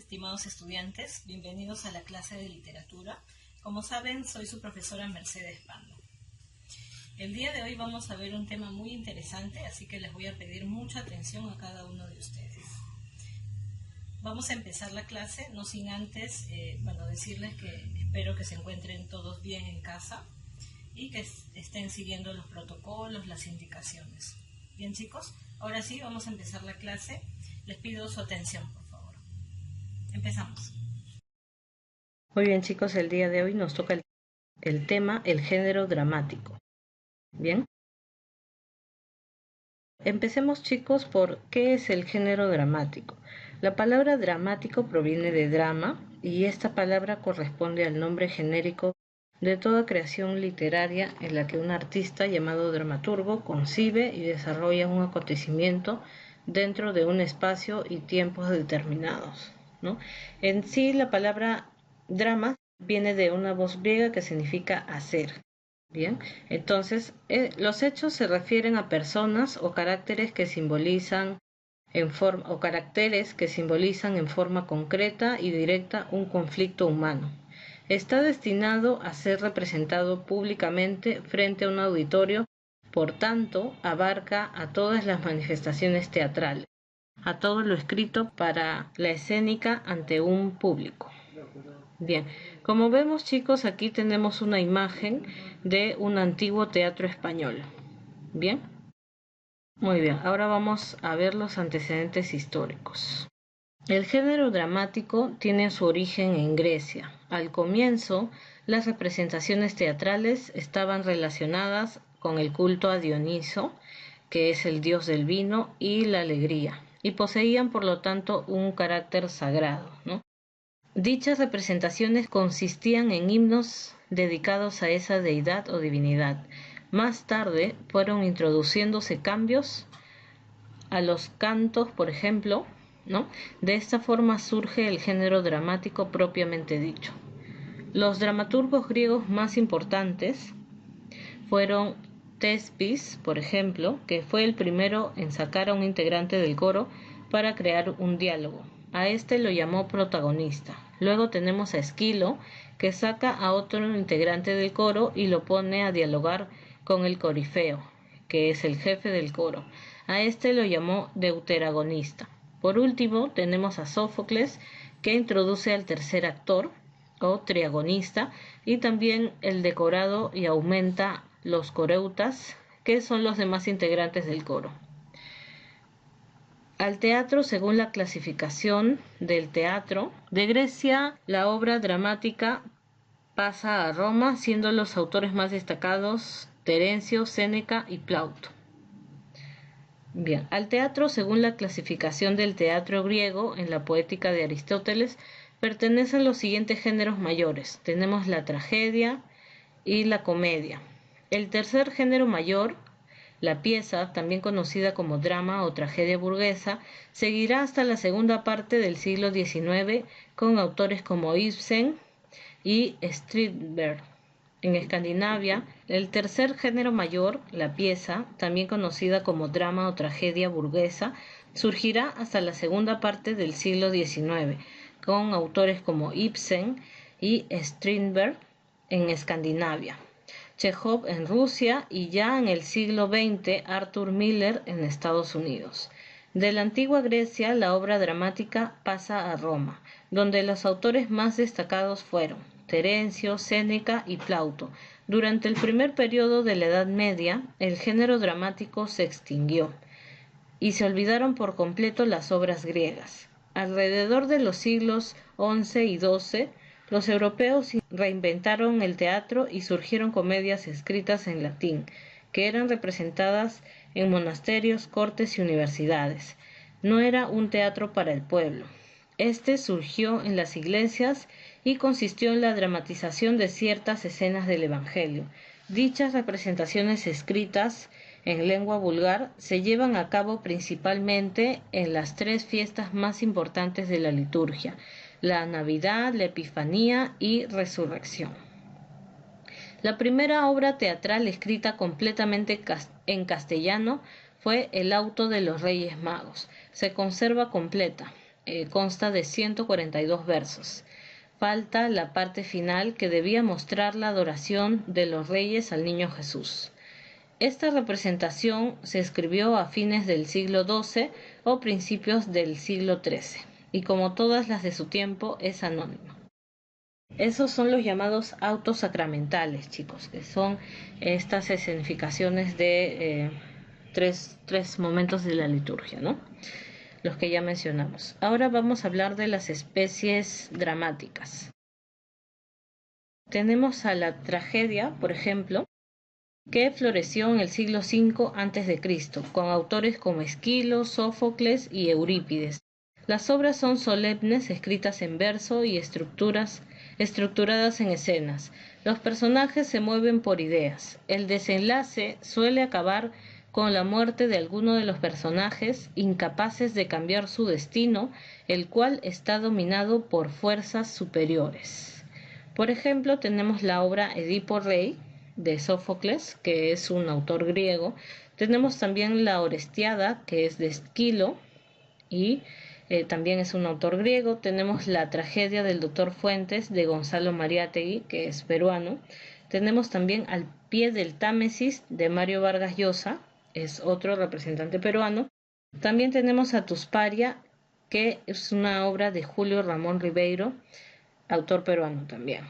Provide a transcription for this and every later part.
estimados estudiantes, bienvenidos a la clase de literatura. Como saben, soy su profesora Mercedes Pando. El día de hoy vamos a ver un tema muy interesante, así que les voy a pedir mucha atención a cada uno de ustedes. Vamos a empezar la clase, no sin antes decirles que espero que se encuentren todos bien en casa y que estén siguiendo los protocolos, las indicaciones. Bien, chicos, ahora sí vamos a empezar la clase. Les pido su atención, por favor. Empezamos. Muy bien, chicos, el día de hoy nos toca el tema, el género dramático. Bien. Empecemos, chicos, por ¿qué es el género dramático? La palabra dramático proviene de drama y esta palabra corresponde al nombre genérico de toda creación literaria en la que un artista llamado dramaturgo concibe y desarrolla un acontecimiento dentro de un espacio y tiempos determinados, ¿no? En sí, la palabra drama viene de una voz griega que significa hacer. Bien, entonces los hechos se refieren a personas o caracteres que simbolizan en forma concreta y directa un conflicto humano. Está destinado a ser representado públicamente frente a un auditorio, por tanto, abarca a todas las manifestaciones teatrales, a todo lo escrito para la escénica ante un público. Bien, como vemos, chicos, aquí tenemos una imagen de un antiguo teatro español. Bien. Muy bien, ahora vamos a ver los antecedentes históricos. El género dramático tiene su origen en Grecia. Al comienzo, las representaciones teatrales estaban relacionadas con el culto a Dioniso, que es el dios del vino y la alegría, y poseían por lo tanto un carácter sagrado, ¿no? Dichas representaciones consistían en himnos dedicados a esa deidad o divinidad. Más tarde fueron introduciéndose cambios a los cantos, por ejemplo, ¿no? De esta forma surge el género dramático propiamente dicho. Los dramaturgos griegos más importantes fueron Tespis, por ejemplo, que fue el primero en sacar a un integrante del coro para crear un diálogo. A este lo llamó protagonista. Luego tenemos a Esquilo, que saca a otro integrante del coro y lo pone a dialogar con el corifeo, que es el jefe del coro. A este lo llamó deuteragonista. Por último, tenemos a Sófocles, que introduce al tercer actor, o triagonista, y también el decorado y aumenta los coreutas, que son los demás integrantes del coro. Al teatro, según la clasificación del teatro de Grecia, la obra dramática pasa a Roma, siendo los autores más destacados Terencio, Séneca y Plauto. Bien, al teatro, según la clasificación del teatro griego en la poética de Aristóteles, pertenecen los siguientes géneros mayores. Tenemos la tragedia y la comedia. El tercer género mayor, la pieza, también conocida como drama o tragedia burguesa, seguirá hasta la segunda parte del siglo XIX con autores como Ibsen y Strindberg. En Escandinavia, el tercer género mayor, la pieza, también conocida como drama o tragedia burguesa, surgirá hasta la segunda parte del siglo XIX, con autores como Ibsen y Strindberg en Escandinavia, Chekhov en Rusia y ya en el siglo XX Arthur Miller en Estados Unidos. De la antigua Grecia, la obra dramática pasa a Roma, donde los autores más destacados fueron Terencio, Séneca y Plauto. Durante el primer periodo de la Edad Media, el género dramático se extinguió y se olvidaron por completo las obras griegas. Alrededor de los siglos XI y XII, los europeos reinventaron el teatro y surgieron comedias escritas en latín, que eran representadas en monasterios, cortes y universidades. No era un teatro para el pueblo. Este surgió en las iglesias y consistió en la dramatización de ciertas escenas del Evangelio. Dichas representaciones escritas en lengua vulgar se llevan a cabo principalmente en las tres fiestas más importantes de la liturgia: la Navidad, la Epifanía y Resurrección. La primera obra teatral escrita completamente en castellano fue El auto de los Reyes Magos. Se conserva completa. consta de 142 versos. Falta la parte final que debía mostrar la adoración de los reyes al niño Jesús. Esta representación se escribió a fines del siglo XII o principios del siglo XIII, y como todas las de su tiempo es anónima. Esos son los llamados autos sacramentales, chicos, que son estas escenificaciones de tres momentos de la liturgia, ¿no? Los que ya mencionamos. Ahora vamos a hablar de las especies dramáticas. Tenemos a la tragedia, por ejemplo, que floreció en el siglo V a.C., con autores como Esquilo, Sófocles y Eurípides. Las obras son solemnes, escritas en verso y estructuradas en escenas. Los personajes se mueven por ideas. El desenlace suele acabar con la muerte de alguno de los personajes, incapaces de cambiar su destino, el cual está dominado por fuerzas superiores. Por ejemplo, tenemos la obra Edipo Rey, de Sófocles, que es un autor griego. Tenemos también la Orestiada, que es de Esquilo, y también es un autor griego. Tenemos la tragedia del Doctor Fuentes, de Gonzalo Mariátegui, que es peruano. Tenemos también Al pie del Támesis, de Mario Vargas Llosa, es otro representante peruano. También tenemos a Tusparia, que es una obra de Julio Ramón Ribeiro, autor peruano también,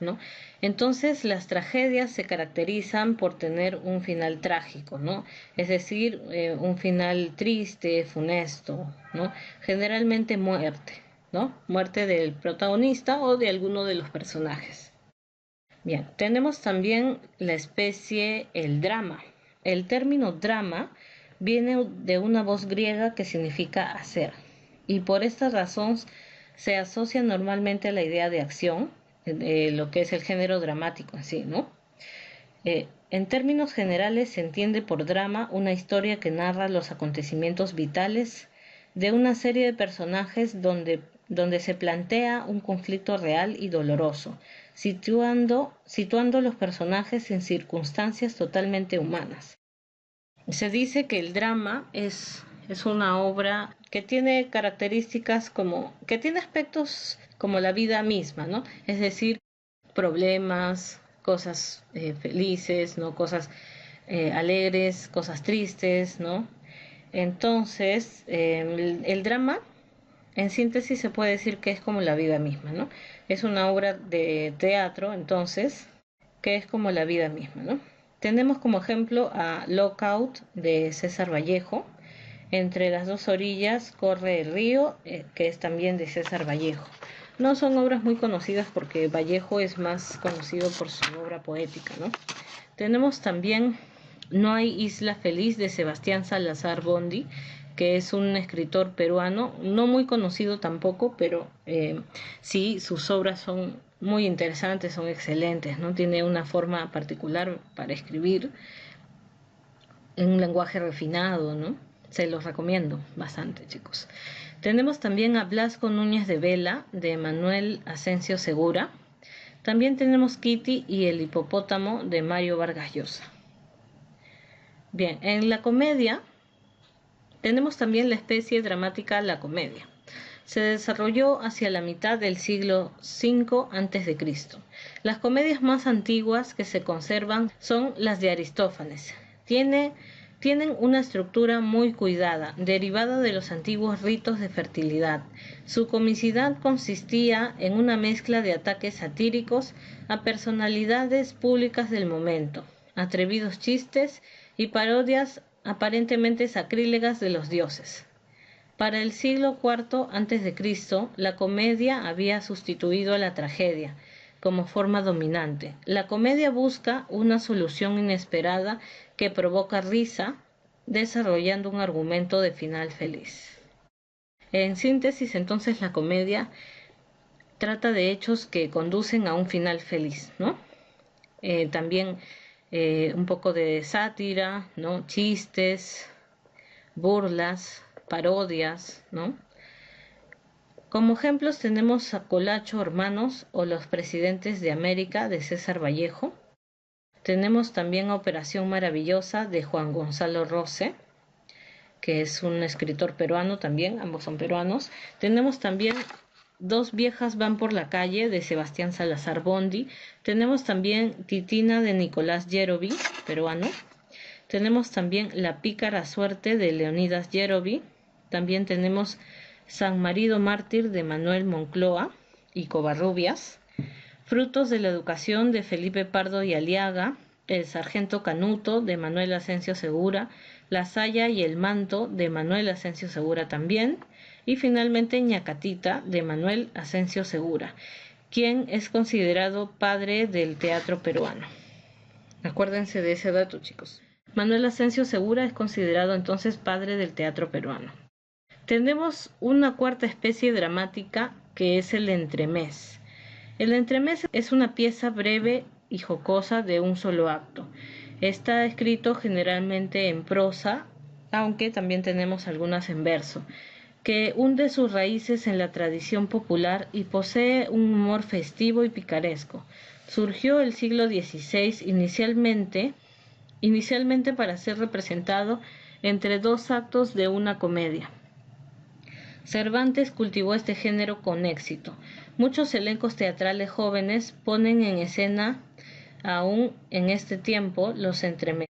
¿no? Entonces las tragedias se caracterizan por tener un final trágico, ¿no? Es decir, un final triste, funesto, ¿no? Generalmente muerte, ¿no? Muerte del protagonista o de alguno de los personajes. Bien, tenemos también la especie el drama. El término drama viene de una voz griega que significa hacer, y por esta razón se asocia normalmente a la idea de acción, lo que es el género dramático en sí, ¿no? En términos generales se entiende por drama una historia que narra los acontecimientos vitales de una serie de personajes donde se plantea un conflicto real y doloroso, situando los personajes en circunstancias totalmente humanas. Se dice que el drama es una obra que tiene características que tiene aspectos como la vida misma, ¿no? Es decir, problemas, cosas felices, ¿no? Cosas alegres, cosas tristes, ¿no? Entonces, el drama, en síntesis, se puede decir que es como la vida misma, ¿no? Es una obra de teatro, entonces, que es como la vida misma, ¿no? Tenemos como ejemplo a Lockout, de César Vallejo. Entre las dos orillas corre el río, que es también de César Vallejo. No son obras muy conocidas porque Vallejo es más conocido por su obra poética, ¿no? Tenemos también No hay isla feliz, de Sebastián Salazar Bondy, que es un escritor peruano, no muy conocido tampoco, pero sí, sus obras son muy interesantes, son excelentes, ¿no? Tiene una forma particular para escribir, en un lenguaje refinado, ¿no? Se los recomiendo bastante, chicos. Tenemos también a Blasco Núñez de Vela, de Manuel Asensio Segura. También tenemos Kitty y el hipopótamo, de Mario Vargas Llosa. Bien, en la comedia tenemos también la especie dramática la comedia. Se desarrolló hacia la mitad del siglo V a.C. Las comedias más antiguas que se conservan son las de Aristófanes. Tienen una estructura muy cuidada, derivada de los antiguos ritos de fertilidad. Su comicidad consistía en una mezcla de ataques satíricos a personalidades públicas del momento, atrevidos chistes y parodias aparentemente sacrílegas de los dioses. Para el siglo IV a.C., la comedia había sustituido a la tragedia como forma dominante. La comedia busca una solución inesperada que provoca risa, desarrollando un argumento de final feliz. En síntesis, entonces, la comedia trata de hechos que conducen a un final feliz, ¿no? También un poco de sátira, ¿no? Chistes, burlas, parodias, ¿no? Como ejemplos tenemos a Colacho Hermanos o Los Presidentes de América, de César Vallejo. Tenemos también Operación Maravillosa, de Juan Gonzalo Rose. que es un escritor peruano también, ambos son peruanos. Tenemos también Dos viejas van por la calle, de Sebastián Salazar Bondy. Tenemos también Titina, de Nicolás Yerovi, peruano. Tenemos también La pícara suerte, de Leonidas Yerovi. También tenemos San Marido mártir, de Manuel Moncloa y Covarrubias. Frutos de la educación, de Felipe Pardo y Aliaga. El sargento Canuto, de Manuel Asensio Segura. La saya y el manto, de Manuel Asensio Segura también. Y finalmente Ñacatita, de Manuel Asensio Segura, quien es considerado padre del teatro peruano. Acuérdense de ese dato, chicos. Manuel Asensio Segura es considerado entonces padre del teatro peruano. Tenemos una cuarta especie dramática, que es el entremés. El entremés es una pieza breve y jocosa de un solo acto. Está escrito generalmente en prosa, aunque también tenemos algunas en verso, que hunde sus raíces en la tradición popular y posee un humor festivo y picaresco. Surgió el siglo XVI inicialmente para ser representado entre dos actos de una comedia. Cervantes cultivó este género con éxito. Muchos elencos teatrales jóvenes ponen en escena aún en este tiempo los entremeses.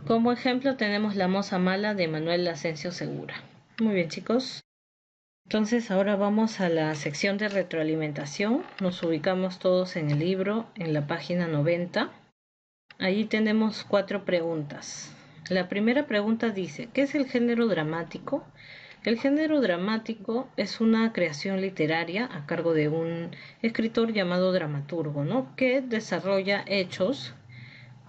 Como ejemplo tenemos La moza mala, de Manuel Asensio Segura. Muy bien, chicos. Entonces ahora vamos a la sección de retroalimentación. Nos ubicamos todos en el libro, en la página 90. Allí tenemos 4 preguntas. La primera pregunta dice, ¿qué es el género dramático? El género dramático es una creación literaria a cargo de un escritor llamado dramaturgo, ¿no?, que desarrolla hechos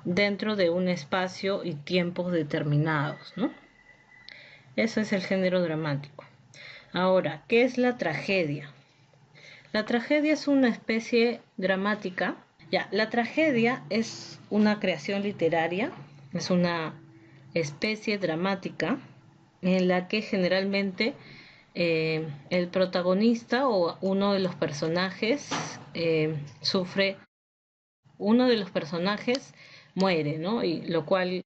dentro de un espacio y tiempos determinados, ¿no? Eso es el género dramático. Ahora, ¿qué es la tragedia? La tragedia es una especie dramática. La tragedia es una creación literaria, es una especie dramática en la que generalmente el protagonista o uno de los personajes muere, ¿no? Y lo cual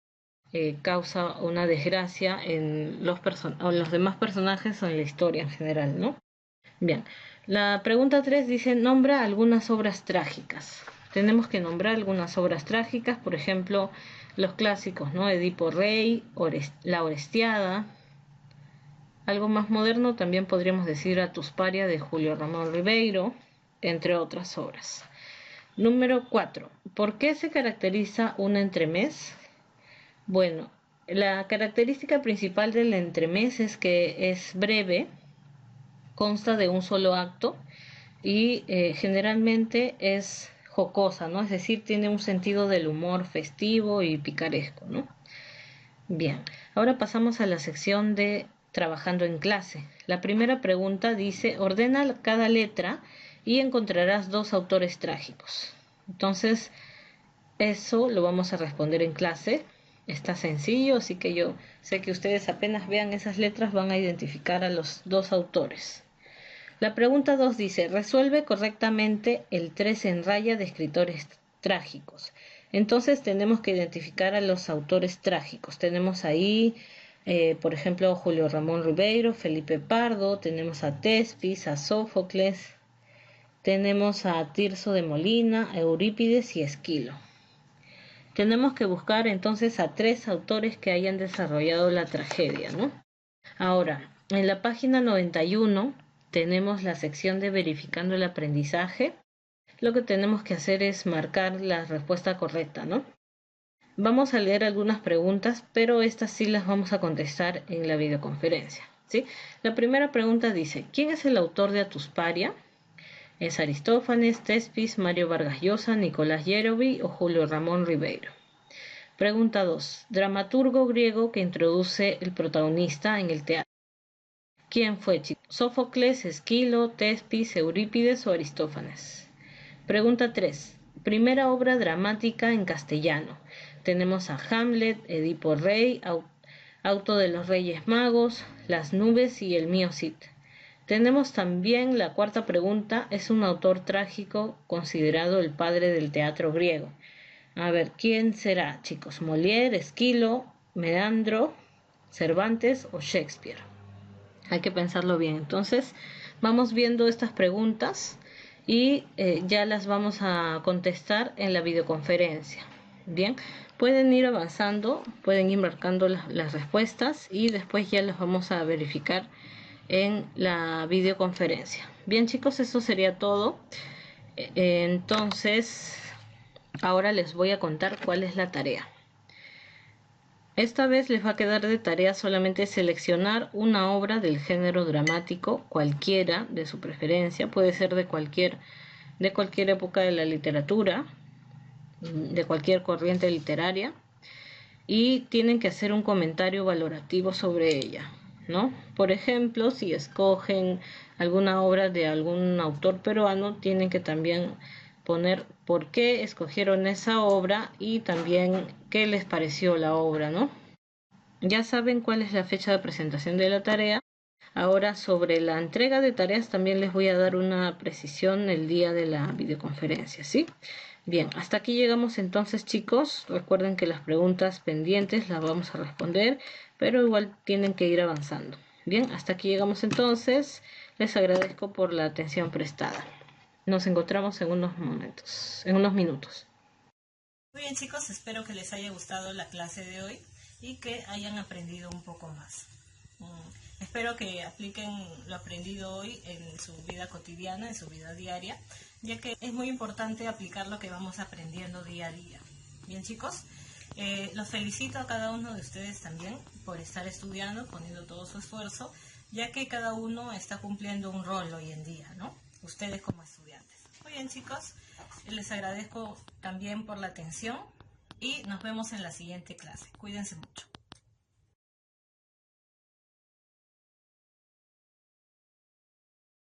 causa una desgracia en los demás personajes o en la historia en general, ¿no? Bien, la pregunta 3 dice, nombra algunas obras trágicas. Tenemos que nombrar algunas obras trágicas, por ejemplo, los clásicos, ¿no? Edipo Rey, La Orestiada. Algo más moderno también podríamos decir A Tusparia, de Julio Ramón Ribeiro, entre otras obras. Número 4. ¿Por qué se caracteriza un entremés? Bueno, la característica principal del entremés es que es breve, consta de un solo acto y generalmente es jocosa, ¿no? Es decir, tiene un sentido del humor festivo y picaresco, ¿no? Bien, ahora pasamos a la sección de trabajando en clase. La primera pregunta dice, ordena cada letra y encontrarás 2 autores trágicos. Entonces, eso lo vamos a responder en clase. Está sencillo, así que yo sé que ustedes apenas vean esas letras van a identificar a los 2 autores. La pregunta 2 dice, resuelve correctamente el 3 en raya de escritores trágicos. Entonces tenemos que identificar a los autores trágicos. Tenemos ahí, por ejemplo, Julio Ramón Ribeiro, Felipe Pardo, tenemos a Tespis, a Sófocles, tenemos a Tirso de Molina, a Eurípides y Esquilo. Tenemos que buscar entonces a 3 autores que hayan desarrollado la tragedia, ¿no? Ahora, en la página 91 tenemos la sección de verificando el aprendizaje. Lo que tenemos que hacer es marcar la respuesta correcta, ¿no? Vamos a leer algunas preguntas, pero estas sí las vamos a contestar en la videoconferencia, ¿sí? La primera pregunta dice, ¿quién es el autor de A Tusparia? ¿Es Aristófanes, Tespis, Mario Vargas Llosa, Nicolás Yerovi o Julio Ramón Ribeiro? Pregunta 2. Dramaturgo griego que introduce el protagonista en el teatro. ¿Quién fue, chicos? ¿Sófocles, Esquilo, Tespis, Eurípides o Aristófanes? Pregunta 3. Primera obra dramática en castellano. Tenemos a Hamlet, Edipo Rey, Auto de los Reyes Magos, Las Nubes y El mío Cid. Tenemos también la cuarta pregunta, es un autor trágico considerado el padre del teatro griego. A ver, ¿quién será, chicos? Molière, Esquilo, Medandro Cervantes o Shakespeare. Hay que pensarlo bien. Entonces, vamos viendo estas preguntas y ya las vamos a contestar en la videoconferencia. Bien, pueden ir avanzando, pueden ir marcando las respuestas y después ya las vamos a verificar en la videoconferencia. Bien, chicos, eso sería todo. Entonces, ahora les voy a contar cuál es la tarea. Esta vez les va a quedar de tarea solamente seleccionar una obra del género dramático, cualquiera de su preferencia, puede ser de cualquier época de la literatura, de cualquier corriente literaria, y tienen que hacer un comentario valorativo sobre ella, ¿no? Por ejemplo, si escogen alguna obra de algún autor peruano, tienen que también poner por qué escogieron esa obra y también qué les pareció la obra, ¿no? Ya saben cuál es la fecha de presentación de la tarea. Ahora, sobre la entrega de tareas también les voy a dar una precisión el día de la videoconferencia, ¿sí? Bien, hasta aquí llegamos entonces, chicos. Recuerden que las preguntas pendientes las vamos a responder, pero igual tienen que ir avanzando. Bien, hasta aquí llegamos entonces. Les agradezco por la atención prestada. Nos encontramos en unos minutos. Muy bien, chicos, espero que les haya gustado la clase de hoy y que hayan aprendido un poco más. Espero que apliquen lo aprendido hoy en su vida cotidiana, en su vida diaria, ya que es muy importante aplicar lo que vamos aprendiendo día a día. Bien, chicos, los felicito a cada uno de ustedes también por estar estudiando, poniendo todo su esfuerzo, ya que cada uno está cumpliendo un rol hoy en día, ¿no? Ustedes como estudiantes. Muy bien, chicos, les agradezco también por la atención y nos vemos en la siguiente clase. Cuídense mucho.